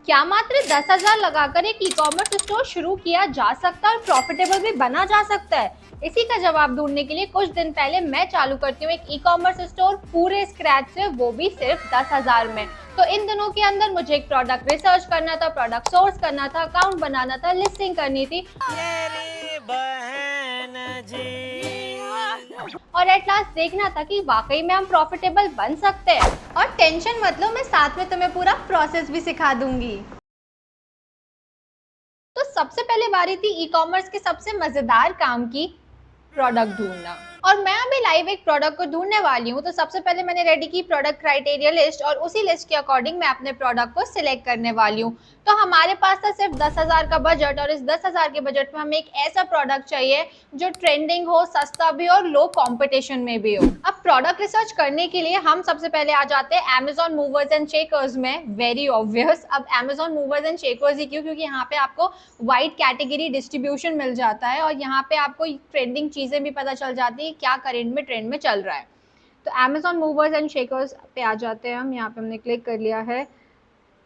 क्या मात्र 10,000 लगाकर एक ई-कॉमर्स स्टोर शुरू किया जा सकता है और प्रॉफिटेबल भी बना जा सकता है? इसी का जवाब ढूंढने के लिए कुछ दिन पहले मैं चालू करती हूँ एक ई-कॉमर्स स्टोर पूरे स्क्रैच से, वो भी सिर्फ 10,000 में। तो इन दिनों के अंदर मुझे एक प्रोडक्ट रिसर्च करना था, प्रोडक्ट सोर्स करना था, अकाउंट बनाना था, लिस्टिंग करनी थी मेरी बहन जी। और एट लास्ट देखना था कि वाकई में हम प्रॉफिटेबल बन सकते हैं। और टेंशन मत लो, मैं साथ में तुम्हें पूरा प्रोसेस भी सिखा दूंगी। तो सबसे पहले बारी थी ई कॉमर्स के सबसे मजेदार काम की, प्रोडक्ट ढूंढना। और मैं अभी लाइव एक प्रोडक्ट को ढूंढने वाली हूँ। तो सबसे पहले मैंने रेडी की प्रोडक्ट क्राइटेरिया लिस्ट और उसी लिस्ट के अकॉर्डिंग मैं अपने प्रोडक्ट को सिलेक्ट करने वाली हूँ। तो हमारे पास था सिर्फ 10,000 का बजट और इस 10,000 के बजट में हमें एक ऐसा प्रोडक्ट चाहिए जो ट्रेंडिंग हो, सस्ता भी और लो कॉम्पिटिशन में भी हो। अब प्रोडक्ट रिसर्च करने के लिए हम सबसे पहले आ जाते हैं Amazon मूवर्स एंड शेकर्स में। वेरी ऑब्वियस, अब Amazon मूवर्स एंड शेकर्स ही क्यों? क्योंकि यहाँ पे आपको वाइड कैटेगरी डिस्ट्रीब्यूशन मिल जाता है और यहाँ पे आपको ट्रेंडिंग चीजें भी पता चल जाती है क्या करेंट में ट्रेंड में चल रहा है। तो Amazon मूवर्स एंड शेकर्स पे आ जाते हैं हम। यहाँ पे हमने क्लिक कर लिया है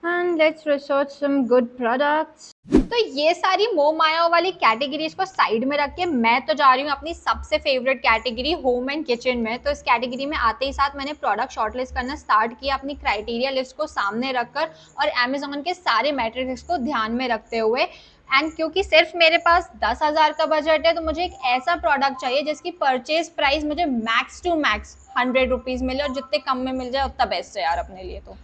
and let's research some good products. तो ये सारी मोह माया वाली कैटेगरीज को साइड में रख के मैं तो जा रही हूँ अपनी सबसे favourite category home and kitchen में। तो इस कैटेगरी में आते ही साथ मैंने प्रोडक्ट शॉर्टलिस्ट करना स्टार्ट किया अपनी क्राइटेरिया लिस्ट को सामने रखकर और Amazon के सारे मैट्रिक्स को ध्यान में रखते हुए। एंड क्योंकि सिर्फ मेरे पास 10,000 का बजट है तो मुझे एक ऐसा प्रोडक्ट चाहिए जिसकी परचेज प्राइस मुझे मैक्स टू मैक्स 100 रुपीज मिले और जितने कम में मिल जाए उतना बेस्ट है यार अपने लिए। तो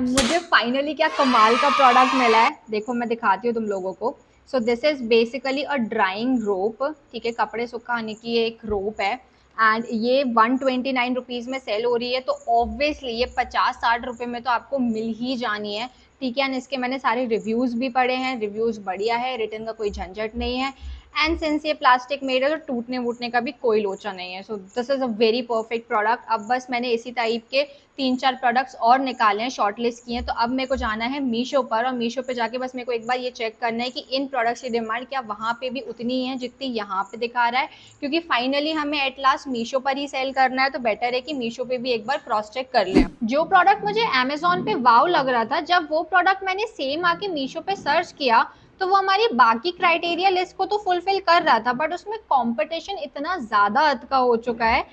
मुझे फाइनली क्या कमाल का प्रोडक्ट मिला है, देखो मैं दिखाती हूँ तुम लोगों को। So this is basically a drawing rope. ठीक है, कपड़े सुखाने की एक रोप है एंड ये 129 रुपीज़ में सेल हो रही है। तो ऑब्वियसली ये 50-60 रुपये में तो आपको मिल ही जानी है। ठीक है, एंड इसके मैंने सारे रिव्यूज़ भी पढ़े हैं, रिव्यूज़ बढ़िया है, रिटर्न का कोई झंझट नहीं है। एंड सिंस ये प्लास्टिक मेड है तो टूटने वूटने का भी कोई लोचा नहीं है। So this is a very perfect product. अब बस मैंने इसी टाइप के 3-4 प्रोडक्ट्स और निकाले हैं, शॉर्ट लिस्ट किए हैं। तो अब मेरे को जाना है मीशो पर और मीशो पे जाके बस मेरे को एक बार ये चेक करना है कि इन प्रोडक्ट्स की डिमांड क्या वहाँ पे भी उतनी है जितनी यहाँ पे दिखा रहा है। क्योंकि फाइनली हमें एट लास्ट मीशो पर ही सेल करना है तो बेटर है कि मीशो पे भी एक बार क्रॉस चेक कर लें। जो प्रोडक्ट मुझे अमेजोन पे वाव लग रहा था, जब वो प्रोडक्ट मैंने सेम आके मीशो पे सर्च किया तो वो हमारी बाकी क्राइटेरिया लिस्ट को तो फुलफिल कर रहा था, बट उसमें कंपटीशन इतना ज़्यादा अध का हो चुका है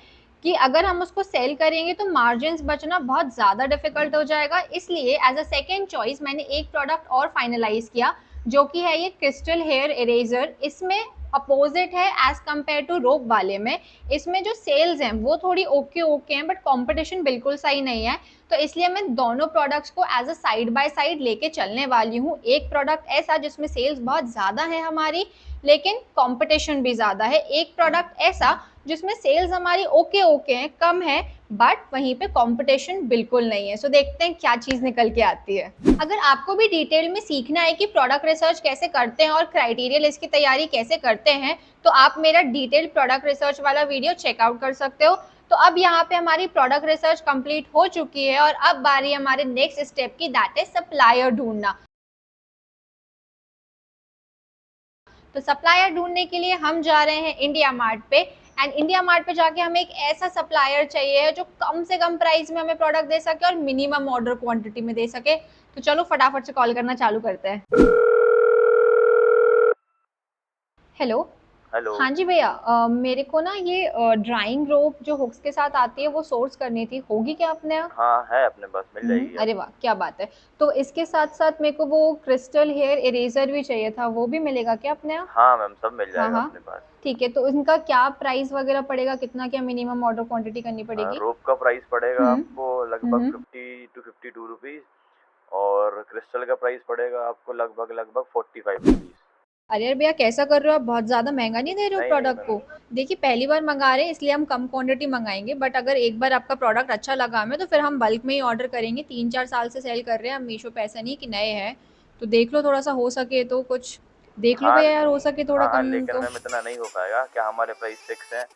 कि अगर हम उसको सेल करेंगे तो मार्जिन्स बचना बहुत ज़्यादा डिफिकल्ट हो जाएगा। इसलिए एज अ सेकेंड चॉइस मैंने एक प्रोडक्ट और फाइनलाइज किया जो कि है ये क्रिस्टल हेयर इरेजर। इसमें अपोजिट है एज कम्पेयर टू रोप वाले में। इसमें जो सेल्स हैं वो थोड़ी ओके ओके हैं बट कंपटीशन बिल्कुल सही नहीं है। तो इसलिए मैं दोनों प्रोडक्ट्स को as a side by side लेके चलने वाली हूँ। एक प्रोडक्ट ऐसा जिसमें सेल्स बहुत ज़्यादा है हमारी लेकिन कंपटीशन भी ज़्यादा है, एक प्रोडक्ट ऐसा जिसमें सेल्स हमारी ओके ओके हैं, कम है, बट वहीं पे कंपटीशन बिल्कुल नहीं है। सो देखते हैं क्या चीज़ निकल के आती है। अगर आपको भी डिटेल में सीखना है कि प्रोडक्ट रिसर्च कैसे करते हैं और क्राइटेरिया लिस्ट की तैयारी कैसे करते हैं तो आप मेरा डिटेल प्रोडक्ट रिसर्च वाला वीडियो चेकआउट कर सकते हो। तो अब यहाँ पे हमारी प्रोडक्ट रिसर्च कंप्लीट हो चुकी है और अब बारी हमारे नेक्स्ट स्टेप की, दैट इज सप्लायर ढूंढना। तो सप्लायर ढूंढने के लिए हम जा रहे हैं इंडिया मार्ट पे एंड इंडिया मार्ट पे जाके हमें एक ऐसा सप्लायर चाहिए जो कम से कम प्राइस में हमें प्रोडक्ट दे सके और मिनिमम ऑर्डर क्वांटिटी में दे सके। तो चलो फटाफट से कॉल करना चालू करते हैं। हेलो। हेलो। हाँ जी भैया, मेरे को ना ये ड्राइंग रोप जो हुक्स के साथ आती है वो सोर्स करनी थी, होगी क्या अपने यहाँ? हाँ है अपने पास, मिल जाएगी अरे आपको। वाह क्या बात है। तो इसके साथ साथ मेरे को वो क्रिस्टल हेयर इरेजर भी चाहिए था, वो भी मिलेगा क्या अपने यहाँ? हाँ मैम, सब मिल हाँ जाएगा हाँ अपने पास। ठीक है। तो इनका क्या प्राइस वगैरह पड़ेगा, कितना क्या मिनिमम ऑर्डर क्वांटिटी करनी पड़ेगी? रोप का प्राइस पड़ेगा हम्म आपको लगभग हम्म 50 to 52 रुपीज़ और क्रिस्टल का प्राइस पड़ेगा आपको लगभग लगभग 45 रुपीज़। अरे यार भैया कैसा कर रहे हो आप, बहुत ज़्यादा महंगा नहीं दे रहे हो नहीं नहीं प्रोडक्ट मैम। को? देखिए पहली बार मंगा रहे हैं इसलिए हम कम क्वांटिटी मंगाएंगे, बट अगर एक बार आपका प्रोडक्ट अच्छा लगा हमें तो फिर हम बल्क में ही ऑर्डर करेंगे। 3-4 साल से सेल कर रहे हैं हम मीशो पे, ऐसा नहीं कि नए हैं। तो देख लो थोड़ा सा, हो सके तो कुछ देख लो हाँ भैया यार, हो सके थोड़ा हाँ हाँ, कम लेकिन तो। मैम इतना नहीं हो पाएगा, क्या हमारे प्राइस फिक्स हैं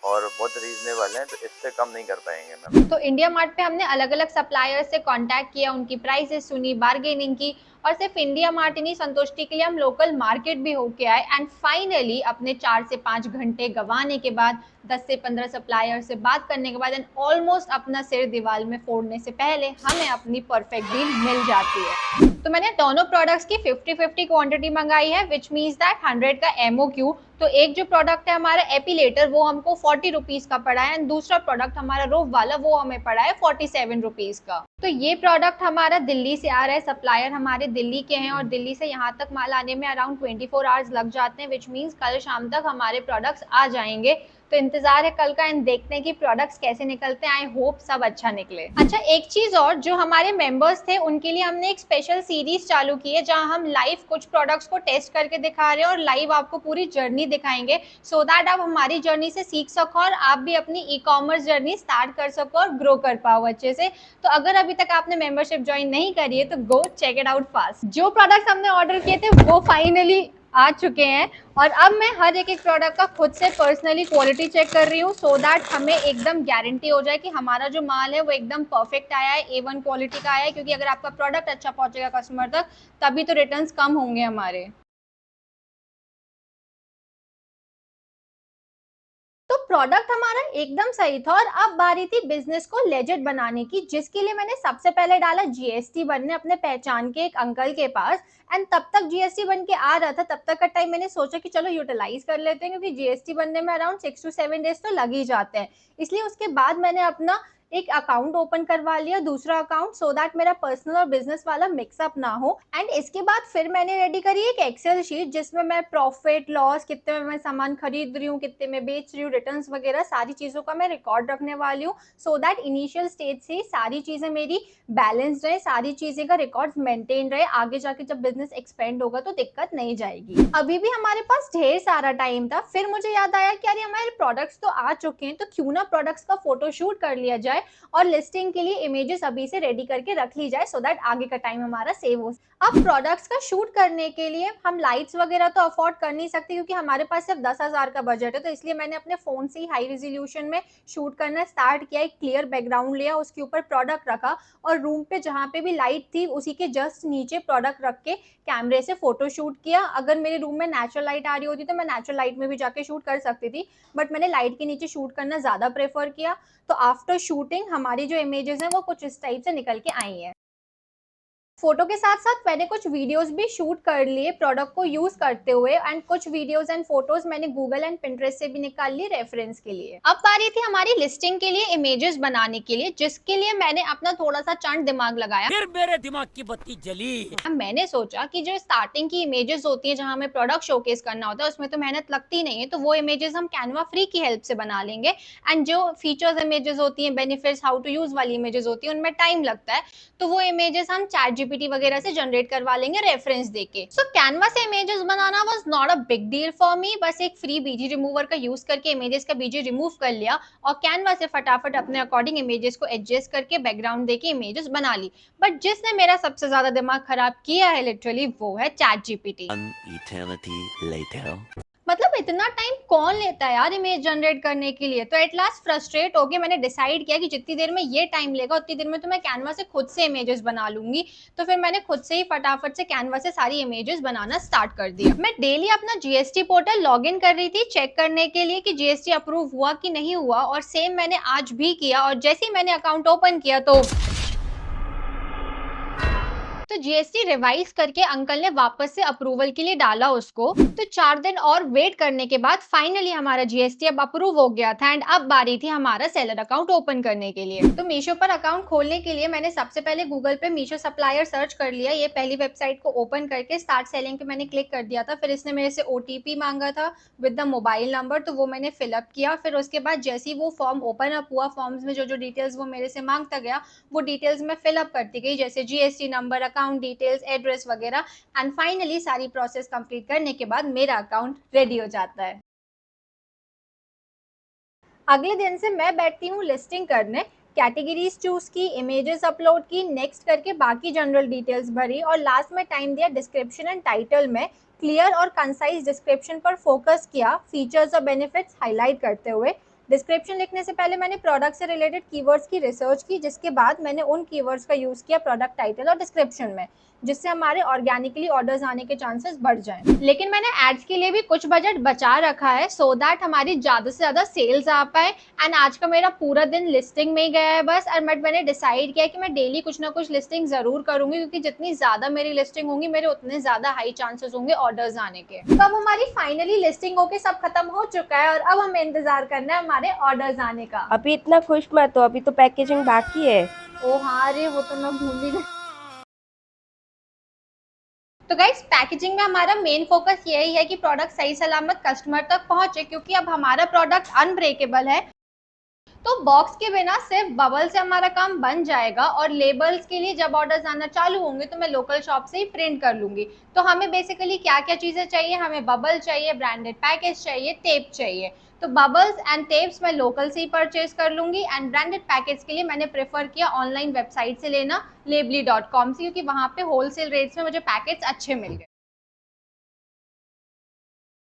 और बहुत रीजनेबल हैं, तो इससे कम नहीं कर पाएंगे मैम। तो इंडिया मार्ट पे हमने अलग अलग सप्लायर से कांटेक्ट किया, उनकी प्राइसेस सुनी, बार्गेनिंग की और सिर्फ इंडिया मार्ट ही नहीं, संतुष्टि के लिए हम लोकल मार्केट भी होके आए एंड फाइनली अपने 4 से 5 घंटे गंवाने के बाद 10 से 15 सप्लायर से बात करने के बाद एंड ऑलमोस्ट अपना सिर दीवार में फोड़ने से पहले हमें अपनी परफेक्ट डील मिल जाती है। तो मैंने दोनों प्रोडक्ट्स की 50-50 क्वांटिटी मंगाई है, विच मीन्स दैट 100 का MOQ। तो एक जो प्रोडक्ट है हमारा एपिलेटर वो हमको 40 रुपीज का पड़ा है एंड दूसरा प्रोडक्ट हमारा रोप वाला वो हमें पड़ा है 47 रुपीज का। तो ये प्रोडक्ट हमारा दिल्ली से आ रहा है, सप्लायर हमारे दिल्ली के हैं और दिल्ली से यहाँ तक माल आने में अराउंड 24 आवर्स लग जाते हैं, विच मीन्स कल शाम तक हमारे प्रोडक्ट्स आ जाएंगे। तो इंतजार है कल का एंड देखते हैं कि प्रोडक्ट्स कैसे निकलते हैं। आई होप सब अच्छा निकले। अच्छा, एक चीज और, जो हमारे मेंबर्स थे उनके लिए हमने एक स्पेशल सीरीज चालू की है जहां हम लाइव कुछ प्रोडक्ट्स को टेस्ट करके दिखा रहे हैं और लाइव आपको पूरी जर्नी दिखाएंगे, सो दैट आप हमारी जर्नी से सीख सको और आप भी अपनी ई-कॉमर्स जर्नी स्टार्ट कर सको और ग्रो कर पाओ अच्छे से। तो अगर अभी तक आपने मेंबरशिप ज्वाइन नहीं करी है तो go check it out fast. जो प्रोडक्ट्स हमने ऑर्डर किए थे वो फाइनली आ चुके हैं और अब मैं हर एक प्रोडक्ट का खुद से पर्सनली क्वालिटी चेक कर रही हूँ, सो दैट हमें एकदम गारंटी हो जाए कि हमारा जो माल है वो एकदम परफेक्ट आया है, A1 क्वालिटी का आया है। क्योंकि अगर आपका प्रोडक्ट अच्छा पहुंचेगा कस्टमर तक तभी तो रिटर्न्स कम होंगे हमारे। तो प्रोडक्ट हमारा एकदम सही था और अब बारी थी बिजनेस को लेजिट बनाने की, जिसके लिए मैंने सबसे पहले डाला GST बनने अपने पहचान के एक अंकल के पास। एंड तब तक GST बन के आ रहा था, तब तक का टाइम मैंने सोचा कि चलो यूटिलाइज कर लेते हैं, क्योंकि GST बनने में अराउंड 6 to 7 डेज तो लग ही जाते हैं। इसलिए उसके बाद मैंने अपना एक अकाउंट ओपन करवा लिया, दूसरा अकाउंट, सो दैट मेरा पर्सनल और बिजनेस वाला मिक्सअप ना हो। एंड इसके बाद फिर मैंने रेडी करी एक एक्सेल शीट जिसमें मैं प्रॉफिट लॉस, कितने में मैं सामान खरीद रही हूँ, कितने में बेच रही हूँ, रिटर्न्स वगैरह सारी चीजों का मैं रिकॉर्ड रखने वाली हूँ, सो दैट इनिशियल स्टेज से सारी चीजें मेरी बैलेंस रहे, सारी चीजें का रिकॉर्ड मेंटेन रहे। आगे जाके जब बिजनेस एक्सपेंड होगा तो दिक्कत नहीं जाएगी। अभी भी हमारे पास ढेर सारा टाइम था। फिर मुझे याद आया कि यार हमारे प्रोडक्ट्स तो आ चुके हैं, तो क्यों ना प्रोडक्ट्स का फोटो शूट कर लिया जाए और लिस्टिंग के लिए इमेजेस अभी से रेडी करके रख ली जाए, सो दैट आगे का टाइम हमारा सेव हो। अब प्रोडक्ट्स का शूट करने के लिए हम लाइट्स वगैरह तो अफोर्ड कर नहीं सकते क्योंकि हमारे पास सिर्फ 10,000 का बजट है, तो इसलिए मैंने अपने फोन से ही हाई रेजोल्यूशन में शूट करना स्टार्ट किया। एक क्लियर बैकग्राउंड लिया, उसके ऊपर प्रोडक्ट रखा और रूम पे जहाँ पे भी लाइट थी उसी के जस्ट नीचे प्रोडक्ट रख के कैमरे से फोटो शूट किया। अगर मेरे रूम में नेचुरल लाइट आ रही होती तो मैं नेचुरल लाइट में भी जाके शूट कर सकती थी, बट मैंने लाइट के नीचे शूट करना ज्यादा प्रेफर किया। तो आफ्टर शूटिंग हमारी जो इमेजेस हैं वो कुछ इस टाइप से निकल के आई हैं। फोटो के साथ साथ मैंने कुछ वीडियोस भी शूट कर लिए प्रोडक्ट को यूज करते हुए, एंड कुछ वीडियोस एंड फोटोज मैंने गूगल एंड पिंटरेस्ट से भी निकाल ली रेफरेंस के लिए। अब बारी थी हमारी लिस्टिंग के लिए इमेजेस बनाने के लिए, जिसके लिए मैंने अपना थोड़ा सा चंड दिमाग लगाया। फिर मेरे दिमाग की बत्ती जली। मैंने सोचा कि जो स्टार्टिंग की इमेजेस होती है जहां हमें प्रोडक्ट शोकेस करना होता है उसमें तो मेहनत लगती नहीं है, तो वो इमेजेस हम कैनवा फ्री की हेल्प से बना लेंगे। एंड जो फीचर्स इमेजेस होती हैं, बेनिफिट्स, हाउ टू यूज वाली इमेजेस होती है, उनमें टाइम लगता है, तो वो इमेजेस हम ChatGPT वगैरह से जनरेट करवा लेंगे रेफरेंस देके। सो कैनवा से images banana was not a big deal for me. बस एक फ्री बीजी रिमूवर का यूज करके इमेजेस का बीजी रिमूव कर लिया और कैनवा से फटाफट अपने अकॉर्डिंग इमेजेस को एडजस्ट करके बैकग्राउंड देके इमेजेस बना ली। बट जिसने मेरा सबसे ज्यादा दिमाग खराब किया है लिटरली वो है ChatGPT। An eternity later. मतलब इतना टाइम कौन लेता है यार इमेज जनरेट करने के लिए। तो एट लास्ट फ्रस्ट्रेट होके मैंने डिसाइड किया कि जितनी देर में ये टाइम लेगा उतनी देर में तो मैं कैनवा से खुद से इमेजेस बना लूंगी। तो फिर मैंने खुद से ही फटाफट से कैनवा से सारी इमेजेस बनाना स्टार्ट कर दिया। मैं डेली अपना GST पोर्टल लॉग इन कर रही थी चेक करने के लिए कि GST अप्रूव हुआ कि नहीं हुआ, और सेम मैंने आज भी किया। और जैसे ही मैंने अकाउंट ओपन किया तो GST रिवाइज करके अंकल ने वापस से अप्रूवल के लिए डाला उसको। तो 4 दिन और वेट करने के बाद फाइनली हमारा GST अब अप्रूव हो गया था एंड अब बारी थी हमारा सेलर अकाउंट ओपन करने के लिए। तो मीशो पर अकाउंट खोलने के लिए मैंने सबसे पहले गूगल पे मीशो सप्लायर सर्च कर लिया। ये पहली वेबसाइट को ओपन करके स्टार्ट सेलिंग पे मैंने क्लिक कर दिया था। फिर इसने मेरे से OTP मांगा था विद द मोबाइल नंबर, तो वो मैंने फिलअप किया। फिर उसके बाद जैसे ही वो फॉर्म ओपन अप हुआ, फॉर्म्स में जो जो डिटेल्स वो मेरे से मांगता गया वो डिटेल्स मैं फिलअप करती गई, जैसे GST number, account details, address वगैरह। एंड फाइनली सारी प्रोसेस कंप्लीट करने के बाद मेरा अकाउंट रेडी हो जाता है। अगले दिन से मैं बैठती हूँ लिस्टिंग करने, कैटेगरीज चूज की, इमेजेस अपलोड की, नेक्स्ट करके बाकी जनरल डिटेल्स भरी और लास्ट में टाइम दिया डिस्क्रिप्शन एंड टाइटल में। क्लियर और कंसाइज डिस्क्रिप्शन पर फोकस किया, फीचर्स और बेनिफिट्स हाईलाइट करते हुए। डिस्क्रिप्शन लिखने से पहले मैंने प्रोडक्ट से रिलेटेड कीवर्ड्स की रिसर्च की, जिसके बाद मैंने उन कीवर्ड्स का यूज़ किया प्रोडक्ट टाइटल और डिस्क्रिप्शन में, जिससे हमारे ऑर्गेनिकली ऑर्डर्स आने के चांसेस बढ़ जाएं। लेकिन मैंने एड्स के लिए भी कुछ बजट बचा रखा है सो दैट हमारी ज़्यादा से ज़्यादा सेल्स आ पाए। एंड आज का मेरा पूरा दिन लिस्टिंग में ही गया है बस। और मैंने डिसाइड किया कि मैं डेली कुछ ना कुछ लिस्टिंग ज़रूर करूँगी, क्योंकि जितनी ज़्यादा मेरी लिस्टिंग होंगी मेरे उतने ज़्यादा हाई चांसेस होंगे ऑर्डर्स आने के। तो अब हमारी फाइनली लिस्टिंग होके सब खत्म हो चुका है और अब हमें इंतज़ार करना है हमारे ऑर्डर्स आने का। अभी इतना खुश मत हो, अभी तो पैकेजिंग बाकी है। ओ हाँ रे, वो तो मैं भूल ही गई। तो गाइस, पैकेजिंग में हमारा मेन फोकस यही है कि प्रोडक्ट सही सलामत कस्टमर तक पहुंचे, क्योंकि अब हमारा प्रोडक्ट अनब्रेकेबल है। तो बॉक्स के बिना सिर्फ बबल से हमारा काम बन जाएगा, और लेबल्स के लिए जब ऑर्डर्स आना चालू होंगे तो मैं लोकल शॉप से ही प्रिंट कर लूंगी। तो हमें बेसिकली क्या क्या चीज़ें चाहिए, हमें बबल चाहिए, ब्रांडेड पैकेज चाहिए, टेप चाहिए। तो बबल्स एंड टेप्स मैं लोकल से ही परचेज कर लूंगी। एंड ब्रांडेड पैकेज के लिए मैंने प्रेफर किया ऑनलाइन वेबसाइट से लेना, लेबली.com से, क्योंकि वहाँ पे होलसेल रेट्स में मुझे पैकेज अच्छे मिल गए।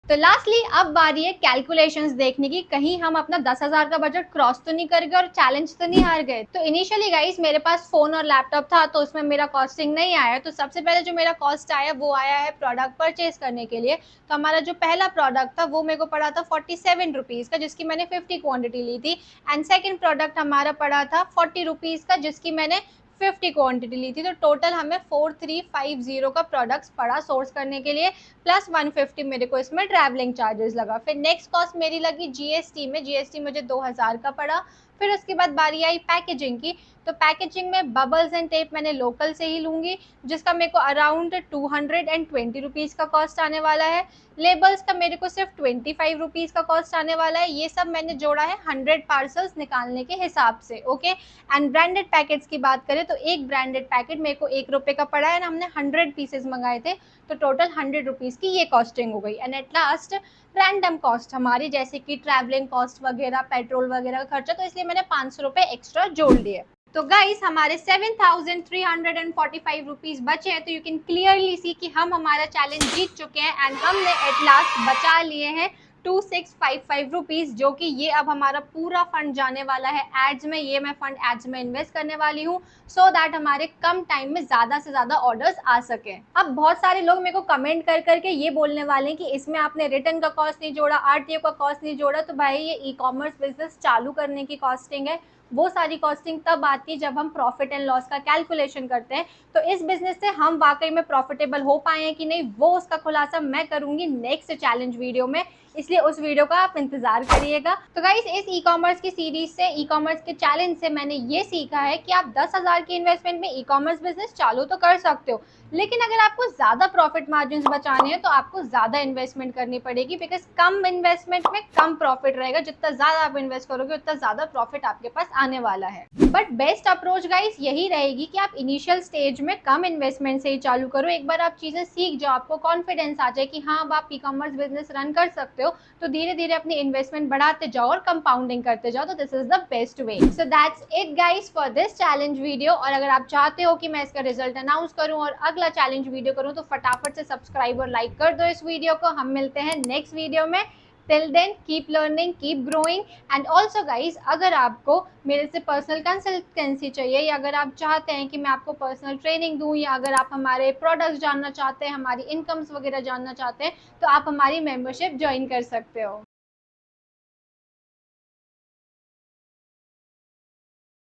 तो लास्टली अब बारी है कैलकुलेशंस देखने की, कहीं हम अपना 10,000 का बजट क्रॉस तो नहीं कर गए और चैलेंज तो नहीं हार गए। तो इनिशियली गाइस मेरे पास फोन और लैपटॉप था, तो उसमें मेरा कॉस्टिंग नहीं आया। तो सबसे पहले जो मेरा कॉस्ट आया वो आया है प्रोडक्ट परचेज करने के लिए। तो हमारा जो पहला प्रोडक्ट था वो मेरे को पड़ा था 47 रुपीज़ का, जिसकी मैंने 50 क्वान्टिटी ली थी। एंड सेकेंड प्रोडक्ट हमारा पड़ा था 40 रुपीज़ का, जिसकी मैंने 50 क्वांटिटी ली थी। तो टोटल हमें 4350 का प्रोडक्ट्स पड़ा सोर्स करने के लिए, प्लस 150 मेरे को इसमें ट्रैवलिंग चार्जेस लगा। फिर नेक्स्ट कॉस्ट मेरी लगी जीएसटी में, जीएसटी मुझे 2000 का पड़ा। फिर उसके बाद बारी आई पैकेजिंग की। तो पैकेजिंग में बबल्स एंड टेप मैंने लोकल से ही लूँगी, जिसका मेरे को अराउंड 220 रुपीज़ का कॉस्ट आने वाला है। लेबल्स का मेरे को सिर्फ 25 रुपीज़ का कॉस्ट आने वाला है। ये सब मैंने जोड़ा है 100 पार्सल्स निकालने के हिसाब से, ओके। एंड ब्रांडेड पैकेट्स की बात करें तो एक ब्रांडेड पैकेट मेरे को 1 रुपये का पड़ा है, एंड हमने 100 पीसेज मंगाए थे, तो टोटल 100 रुपीज़ की ये कॉस्टिंग हो गई। And at last random cost हमारी, जैसे कि ट्रैवलिंग कॉस्ट वगैरह, पेट्रोल वगैरह का खर्चा, तो इसलिए मैंने 500 रुपये एक्स्ट्रा जोड़ लिए। तो गाइस हमारे 7,345 रुपीज़ बचे हैं। तो यू कैन क्लियरली सी कि हम हमारा चैलेंज जीत चुके हैं, एंड हमने एट लास्ट बचा लिए हैं 2655 रुपीज़, जो कि ये अब हमारा पूरा फंड जाने वाला है एड्स में। ये मैं फंड एड्स में इन्वेस्ट करने वाली हूँ, सो दैट हमारे कम टाइम में ज़्यादा से ज़्यादा ऑर्डर्स आ सकें। अब बहुत सारे लोग मेरे को कमेंट कर करके ये बोलने वाले हैं कि इसमें आपने रिटर्न का कॉस्ट नहीं जोड़ा, आरटीओ का कॉस्ट नहीं जोड़ा। तो भाई ये ई कॉमर्स बिजनेस चालू करने की कॉस्टिंग है। वो सारी कॉस्टिंग तब आती है जब हम प्रॉफिट एंड लॉस का कैलकुलेशन करते हैं। तो इस बिजनेस से हम वाकई में प्रॉफिटेबल हो पाए हैं कि नहीं, वो उसका खुलासा मैं करूंगी नेक्स्ट चैलेंज वीडियो में, इसलिए उस वीडियो का आप इंतजार करिएगा। तो गाइस इस ई कॉमर्स की सीरीज से, ई कॉमर्स के चैलेंज से मैंने ये सीखा है कि आप 10,000 की इन्वेस्टमेंट में ई कॉमर्स बिजनेस चालू तो कर सकते हो, लेकिन अगर आपको ज़्यादा प्रॉफिट मार्जिन बचाने हैं तो आपको ज़्यादा इन्वेस्टमेंट करनी पड़ेगी, बिकॉज कम इन्वेस्टमेंट में कम प्रॉफिट रहेगा। जितना ज़्यादा आप इन्वेस्ट करोगे उतना ज़्यादा प्रॉफिट आपके पास आने वाला है। बट बेस्ट अप्रोच गाइस यही रहेगी कि आप इनिशियल स्टेज में कम इन्वेस्टमेंट से ही चालू करो। एक बार आप चीज़ें सीख जाओ, आपको कॉन्फिडेंस आ जाए कि हाँ अब आप ई कॉमर्स बिजनेस रन कर सकते हो, तो धीरे धीरे अपनी इन्वेस्टमेंट बढ़ाते जाओ और कंपाउंडिंग करते जाओ। तो this is the best way. So that's it guys for this challenge video. और अगर आप चाहते हो कि मैं इसका रिजल्ट अनाउंस करूं और अगला चैलेंज वीडियो करूं, तो फटाफट से सब्सक्राइब और लाइक कर दो इस वीडियो को। हम मिलते हैं नेक्स्ट वीडियो में। Till then keep learning, keep growing. And also guys अगर आपको मेरे से पर्सनल कंसल्टेंसी चाहिए, या अगर आप चाहते हैं कि मैं आपको पर्सनल ट्रेनिंग दूं, या अगर आप हमारे प्रोडक्ट्स जानना चाहते हैं, हमारी इनकम्स वगैरह जानना चाहते हैं, तो आप हमारी मेंबरशिप ज्वाइन कर सकते हो।